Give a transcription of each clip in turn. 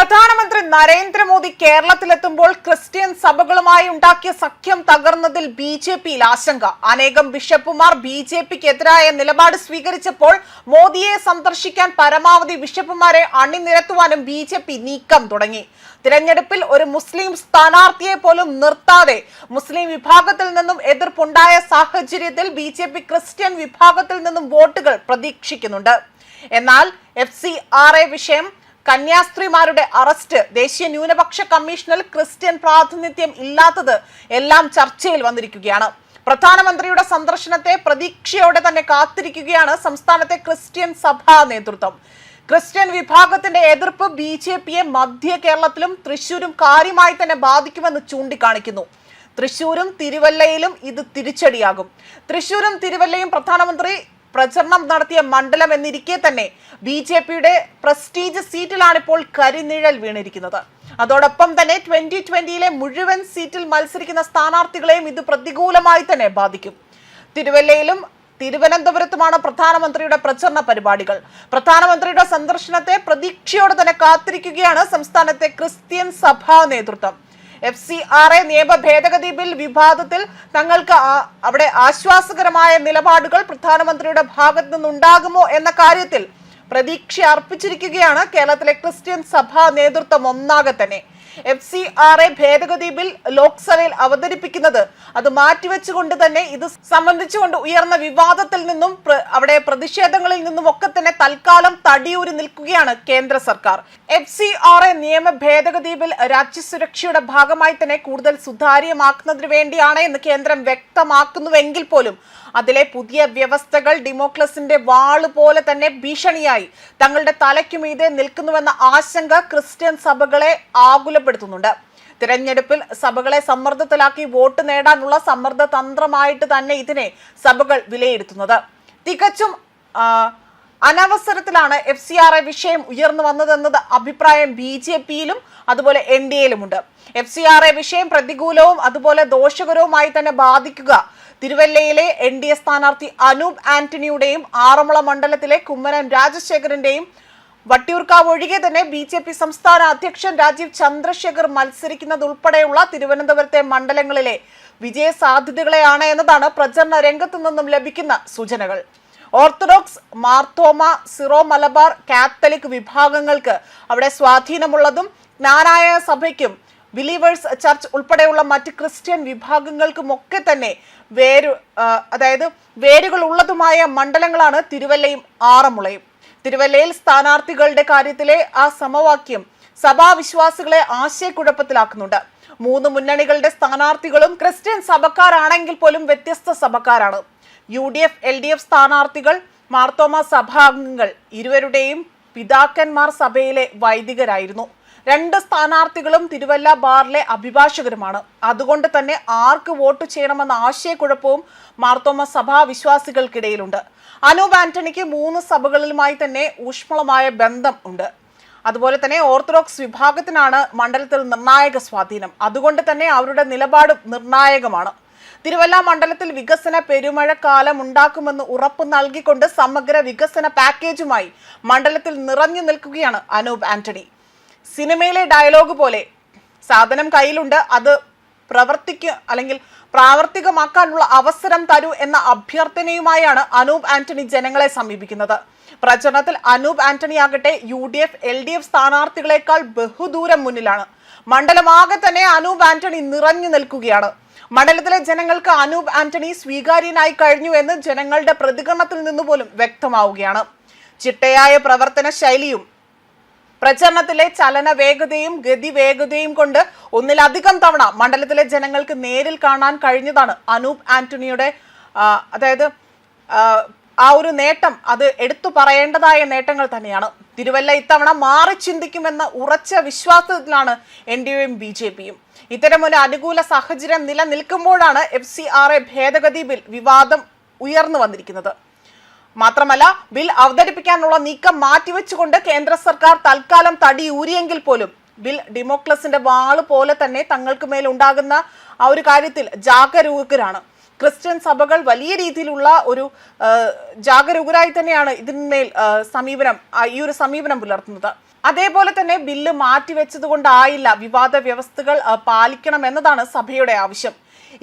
പ്രധാനമന്ത്രി നരേന്ദ്രമോദി കേരളത്തിലെത്തുമ്പോൾ ക്രിസ്ത്യൻ സഭകളുമായി ഉണ്ടാക്കിയ സഖ്യം തകർന്നതിൽ ബിജെപിയിൽ ആശങ്ക. അനേകം ബിഷപ്പുമാർ ബിജെപിക്കെതിരായ നിലപാട് സ്വീകരിച്ചപ്പോൾ മോദിയെ സന്ദർശിക്കാൻ പരമാവധി ബിഷപ്പുമാരെ അണിനിരത്തുവാനും ബിജെപി നീക്കം തുടങ്ങി. തിരഞ്ഞെടുപ്പിൽ ഒരു മുസ്ലിം സ്ഥാനാർത്ഥിയെ പോലും നിർത്താതെ മുസ്ലിം വിഭാഗത്തിൽ നിന്നും എതിർപ്പുണ്ടായ സാഹചര്യത്തിൽ ബിജെപി ക്രിസ്ത്യൻ വിഭാഗത്തിൽ നിന്നും വോട്ടുകൾ പ്രതീക്ഷിക്കുന്നുണ്ട്. എന്നാൽ FCRA വിഷയം, കന്യാസ്ത്രീമാരുടെ അറസ്റ്റ്, ദേശീയ ന്യൂനപക്ഷ കമ്മീഷനിൽ ക്രിസ്ത്യൻ പ്രാതിനിധ്യം ഇല്ലാത്തത് എല്ലാം ചർച്ചയിൽ വന്നിരിക്കുകയാണ്. പ്രധാനമന്ത്രിയുടെ സന്ദർശനത്തെ പ്രതീക്ഷയോടെ തന്നെ കാത്തിരിക്കുകയാണ് സംസ്ഥാനത്തെ ക്രിസ്ത്യൻ സഭാ നേതൃത്വം. ക്രിസ്ത്യൻ വിഭാഗത്തിന്റെ എതിർപ്പ് BJPയെ മധ്യ കേരളത്തിലും തൃശൂരും കാര്യമായി തന്നെ ബാധിക്കുമെന്ന് ചൂണ്ടിക്കാണിക്കുന്നു. തൃശൂരും തിരുവല്ലയിലും ഇത് തിരിച്ചടിയാകും. തൃശൂരും തിരുവല്ലയും പ്രധാനമന്ത്രി പ്രചരണം നടത്തിയ മണ്ഡലം എന്നിരിക്കെ തന്നെ BJPയുടെ പ്രസ്റ്റീജ് സീറ്റിലാണ് ഇപ്പോൾ കരിനിഴൽ വീണിരിക്കുന്നത്. അതോടൊപ്പം തന്നെ 2020 മുഴുവൻ സീറ്റിൽ മത്സരിക്കുന്ന സ്ഥാനാർത്ഥികളെയും ഇത് പ്രതികൂലമായി തന്നെ ബാധിക്കും. തിരുവല്ലയിലും തിരുവനന്തപുരത്തുമാണ് പ്രധാനമന്ത്രിയുടെ പ്രചരണ പരിപാടികൾ. പ്രധാനമന്ത്രിയുടെ സന്ദർശനത്തെ പ്രതീക്ഷയോടെ തന്നെ കാത്തിരിക്കുകയാണ് സംസ്ഥാനത്തെ ക്രിസ്ത്യൻ സഭാ നേതൃത്വം. FCRA നിയമ ഭേദഗതി ബിൽ വിവാദത്തിൽ തങ്ങൾക്ക് അവിടെ ആശ്വാസകരമായ നിലപാടുകൾ പ്രധാനമന്ത്രിയുടെ ഭാഗത്തു നിന്നുണ്ടാകുമോ എന്ന കാര്യത്തിൽ പ്രതീക്ഷ അർപ്പിച്ചിരിക്കുകയാണ് കേരളത്തിലെ ക്രിസ്ത്യൻ സഭാ നേതൃത്വം ഒന്നാകെ തന്നെ. FCRA ഭേദഗതി ബിൽ ലോക്സഭയിൽ അവതരിപ്പിക്കുന്നത് അത് മാറ്റിവെച്ചുകൊണ്ട് തന്നെ ഇത് സംബന്ധിച്ചുകൊണ്ട് ഉയർന്ന വിവാദത്തിൽ നിന്നും അവിടെ പ്രതിഷേധങ്ങളിൽ നിന്നും ഒക്കെ തന്നെ തൽക്കാലം തടിയൂരി നിൽക്കുകയാണ് കേന്ദ്ര സർക്കാർ. FCRA നിയമ ഭേദഗതി ബിൽ രാജ്യസുരക്ഷയുടെ ഭാഗമായി തന്നെ കൂടുതൽ സുതാര്യമാക്കുന്നതിന് വേണ്ടിയാണ് എന്ന് കേന്ദ്രം വ്യക്തമാക്കുന്നുവെങ്കിൽ പോലും അതിലെ പുതിയ വ്യവസ്ഥകൾ ഡെമോക്രസിന്റെ വാള് പോലെ തന്നെ ഭീഷണിയായി തങ്ങളുടെ തലയ്ക്കുമീതെ നിൽക്കുന്നുവെന്ന ആശങ്ക ക്രിസ്ത്യൻ സഭകളെ ആകുലപ്പെടുത്തുന്നുണ്ട്. തിരഞ്ഞെടുപ്പിൽ സഭകളെ സമ്മർദ്ദത്തിലാക്കി വോട്ട് നേടാനുള്ള സമ്മർദ്ദ തന്ത്രമായിട്ട് തന്നെ ഇതിനെ സഭകൾ വിലയിരുത്തുന്നത്. തികച്ചും അനവസരത്തിലാണ് FCRA വിഷയം ഉയർന്നു വന്നതെന്നത് അഭിപ്രായം BJPയിലും അതുപോലെ NDAയിലുമുണ്ട്. FCRA വിഷയം പ്രതികൂലവും അതുപോലെ ദോഷകരവുമായി തന്നെ ബാധിക്കുക തിരുവല്ലയിലെ NDA സ്ഥാനാർത്ഥി അനൂപ് ആന്റണിയുടെയും ആറന്മുള മണ്ഡലത്തിലെ കുമ്മനം രാജശേഖരന്റെയും വട്ടിയൂർക്കാവ് ഒഴികെ തന്നെ BJP സംസ്ഥാന അധ്യക്ഷൻ രാജീവ് ചന്ദ്രശേഖർ മത്സരിക്കുന്നതുൾപ്പെടെയുള്ള തിരുവനന്തപുരത്തെ മണ്ഡലങ്ങളിലെ വിജയ സാധ്യതകളെയാണ് എന്നതാണ് പ്രചരണ രംഗത്തു നിന്നും ലഭിക്കുന്ന സൂചനകൾ. Orthodox, Marthoma, Syro Malabar, Catholic വിഭാഗങ്ങൾക്ക് അവിടെ സ്വാധീനമുള്ളതും ജ്ഞാനായ സഭയ്ക്കും ബിലീവേഴ്സ് ചർച്ച് ഉൾപ്പെടെയുള്ള മറ്റ് ക്രിസ്ത്യൻ വിഭാഗങ്ങൾക്കുമൊക്കെ തന്നെ വേരുകൾ ഉള്ളതുമായ മണ്ഡലങ്ങളാണ് തിരുവല്ലയും ആറന്മുളയും. തിരുവല്ലയിൽ സ്ഥാനാർത്ഥികളുടെ കാര്യത്തിലെ ആ സമവാക്യം സഭാവിശ്വാസികളെ ആശയക്കുഴപ്പത്തിലാക്കുന്നുണ്ട്. മൂന്ന് മുന്നണികളുടെ സ്ഥാനാർത്ഥികളും ക്രിസ്ത്യൻ സഭക്കാരാണെങ്കിൽ പോലും വ്യത്യസ്ത സഭക്കാരാണ്. UDF, LDF സ്ഥാനാർത്ഥികൾ മാർത്തോമ സഭാംഗങ്ങൾ, ഇരുവരുടെയും പിതാക്കന്മാർ സഭയിലെ വൈദികരായിരുന്നു. രണ്ട് സ്ഥാനാർത്ഥികളും തിരുവല്ല ബാറിലെ അഭിഭാഷകരുമാണ്. അതുകൊണ്ട് തന്നെ ആർക്ക് വോട്ട് ചെയ്യണമെന്ന ആശയക്കുഴപ്പവും മാർത്തോമ സഭാ വിശ്വാസികൾക്കിടയിലുണ്ട്. അനൂപ് ആന്റണിക്ക് മൂന്ന് സഭകളിലുമായി തന്നെ ഊഷ്മളമായ ബന്ധം ഉണ്ട്. അതുപോലെ തന്നെ ഓർത്തഡോക്സ് വിഭാഗത്തിനാണ് മണ്ഡലത്തിൽ നിർണായക സ്വാധീനം. അതുകൊണ്ട് തന്നെ അവരുടെ നിലപാട് നിർണായകമാണ്. തിരുവല്ല മണ്ഡലത്തിൽ വികസന പെരുമഴക്കാലം ഉണ്ടാക്കുമെന്ന് ഉറപ്പ് നൽകിക്കൊണ്ട് സമഗ്ര വികസന പാക്കേജുമായി മണ്ഡലത്തിൽ നിറഞ്ഞു നിൽക്കുകയാണ് അനൂപ് ആന്റണി. സിനിമയിലെ ഡയലോഗ് പോലെ സാധനം കയ്യിലുണ്ട്, അത് പ്രാവർത്തികമാക്കാനുള്ള അവസരം തരൂ എന്ന അഭ്യർത്ഥനയുമായാണ് അനൂപ് ആന്റണി ജനങ്ങളെ സമീപിക്കുന്നത്. പ്രചരണത്തിൽ അനൂപ് ആന്റണി ആകട്ടെ UDF, LDF സ്ഥാനാർത്ഥികളെക്കാൾ ബഹുദൂരം മുന്നിലാണ്. മണ്ഡലമാകെ തന്നെ അനൂപ് ആന്റണി നിറഞ്ഞു നിൽക്കുകയാണ്. മണ്ഡലത്തിലെ ജനങ്ങൾക്ക് അനൂപ് ആന്റണി സ്വീകാര്യനായി കഴിഞ്ഞു എന്ന് ജനങ്ങളുടെ പ്രതികരണത്തിൽ നിന്നുപോലും വ്യക്തമാവുകയാണ്. ചിട്ടയായ പ്രവർത്തന ശൈലിയും പ്രചരണത്തിലെ ചലന വേഗതയും ഗതിവേഗതയും കൊണ്ട് ഒന്നിലധികം തവണ മണ്ഡലത്തിലെ ജനങ്ങൾക്ക് നേരിൽ കാണാൻ കഴിഞ്ഞതാണ് അനൂപ് ആന്റണിയുടെ ആ ഒരു നേട്ടം. അത് എടുത്തു പറയേണ്ടതായ നേട്ടങ്ങൾ തന്നെയാണ്. തിരുവല്ല ഇത്തവണ മാറി ചിന്തിക്കുമെന്ന ഉറച്ച വിശ്വാസത്തിലാണ് NDAയും BJPയും. ഇത്തരമൊരു അനുകൂല സാഹചര്യം നിലനിൽക്കുമ്പോഴാണ് FCRA ഭേദഗതി ബിൽ വിവാദം ഉയർന്നു വന്നിരിക്കുന്നത്. മാത്രമല്ല, ബിൽ അവതരിപ്പിക്കാനുള്ള നീക്കം മാറ്റിവെച്ചുകൊണ്ട് കേന്ദ്ര സർക്കാർ തൽക്കാലം തടിയൂരിയെങ്കിൽ പോലും ബിൽ ഡെമോക്രസിന്റെ വാള് പോലെ തന്നെ തങ്ങൾക്ക് മേൽ ഉണ്ടാകുന്ന ആ ഒരു കാര്യത്തിൽ ജാഗരൂകരാണ്. ക്രിസ്ത്യൻ സഭകൾ വലിയ രീതിയിലുള്ള ഒരു ജാഗരൂകരായി തന്നെയാണ് ഇതിന്മേൽ ഈ ഒരു സമീപനം പുലർത്തുന്നത്. അതേപോലെ തന്നെ ബില്ല് മാറ്റിവെച്ചതുകൊണ്ടായില്ല, വിവാദ വ്യവസ്ഥകൾ പാലിക്കണമെന്നതാണ് സഭയുടെ ആവശ്യം.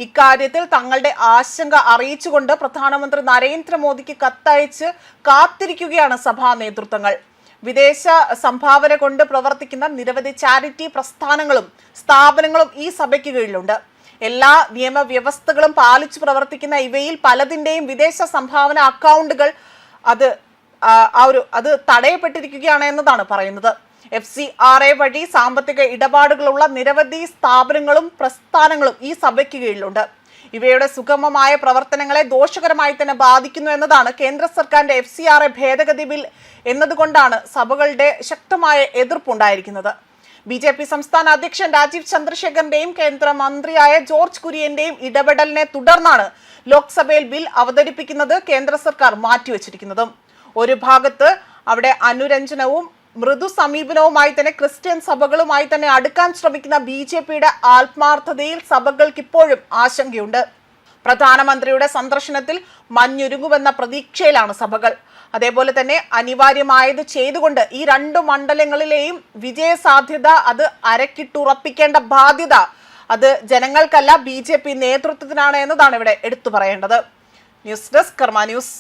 ഇക്കാര്യത്തിൽ തങ്ങളുടെ ആശങ്ക അറിയിച്ചുകൊണ്ട് പ്രധാനമന്ത്രി നരേന്ദ്രമോദിക്ക് കത്തയച്ച് കാത്തിരിക്കുകയാണ് സഭാ നേതൃത്വങ്ങൾ. വിദേശ സംഭാവന കൊണ്ട് പ്രവർത്തിക്കുന്ന നിരവധി ചാരിറ്റി പ്രസ്ഥാനങ്ങളും സ്ഥാപനങ്ങളും ഈ സഭയ്ക്ക് കീഴിലുണ്ട്. എല്ലാ നിയമവ്യവസ്ഥകളും പാലിച്ചു പ്രവർത്തിക്കുന്ന ഇവയിൽ പലതിന്റെയും വിദേശ സംഭാവന അക്കൗണ്ടുകൾ അത് തടയപ്പെട്ടിരിക്കുകയാണ് എന്നതാണ് പറയുന്നത്. FCRA വഴി സാമ്പത്തിക ഇടപാടുകളുള്ള നിരവധി സ്ഥാപനങ്ങളും പ്രസ്ഥാനങ്ങളും ഈ സഭയ്ക്ക് കീഴിലുണ്ട്. ഇവയുടെ സുഗമമായ പ്രവർത്തനങ്ങളെ ദോഷകരമായി തന്നെ ബാധിക്കുന്നു എന്നതാണ് കേന്ദ്ര സർക്കാരിന്റെ FCRA ഭേദഗതി ബിൽ എന്നതുകൊണ്ടാണ് സഭകളുടെ ശക്തമായ എതിർപ്പുണ്ടായിരിക്കുന്നത്. BJP സംസ്ഥാന അധ്യക്ഷൻ രാജീവ് ചന്ദ്രശേഖറിന്റെയും കേന്ദ്രമന്ത്രിയായ ജോർജ് കുര്യന്റെയും ഇടപെടലിനെ തുടർന്നാണ് ലോക്സഭയിൽ ബിൽ അവതരിപ്പിക്കുന്നത് കേന്ദ്ര സർക്കാർ മാറ്റിവെച്ചിരിക്കുന്നതും. ഒരു ഭാഗത്ത് അവിടെ അനുരഞ്ജനവും മൃദു സമീപനവുമായി തന്നെ ക്രിസ്ത്യൻ സഭകളുമായി തന്നെ അടുക്കാൻ ശ്രമിക്കുന്ന BJPയുടെ ആത്മാർത്ഥതയിൽ സഭകൾക്ക് ഇപ്പോഴും ആശങ്കയുണ്ട്. പ്രധാനമന്ത്രിയുടെ സന്ദർശനത്തിൽ മഞ്ഞുരുങ്ങുമെന്ന പ്രതീക്ഷയിലാണ് സഭകൾ. അതേപോലെ തന്നെ അനിവാര്യമായത് ചെയ്തുകൊണ്ട് ഈ രണ്ട് മണ്ഡലങ്ങളിലെയും വിജയസാധ്യത അത് അരക്കിട്ടുറപ്പിക്കേണ്ട ബാധ്യത അത് ജനങ്ങൾക്കല്ല BJP നേതൃത്വത്തിനാണ് എന്നതാണ് ഇവിടെ എടുത്തു പറയേണ്ടത്. ന്യൂസ് ഡെസ്ക് കർമ്മ ന്യൂസ്.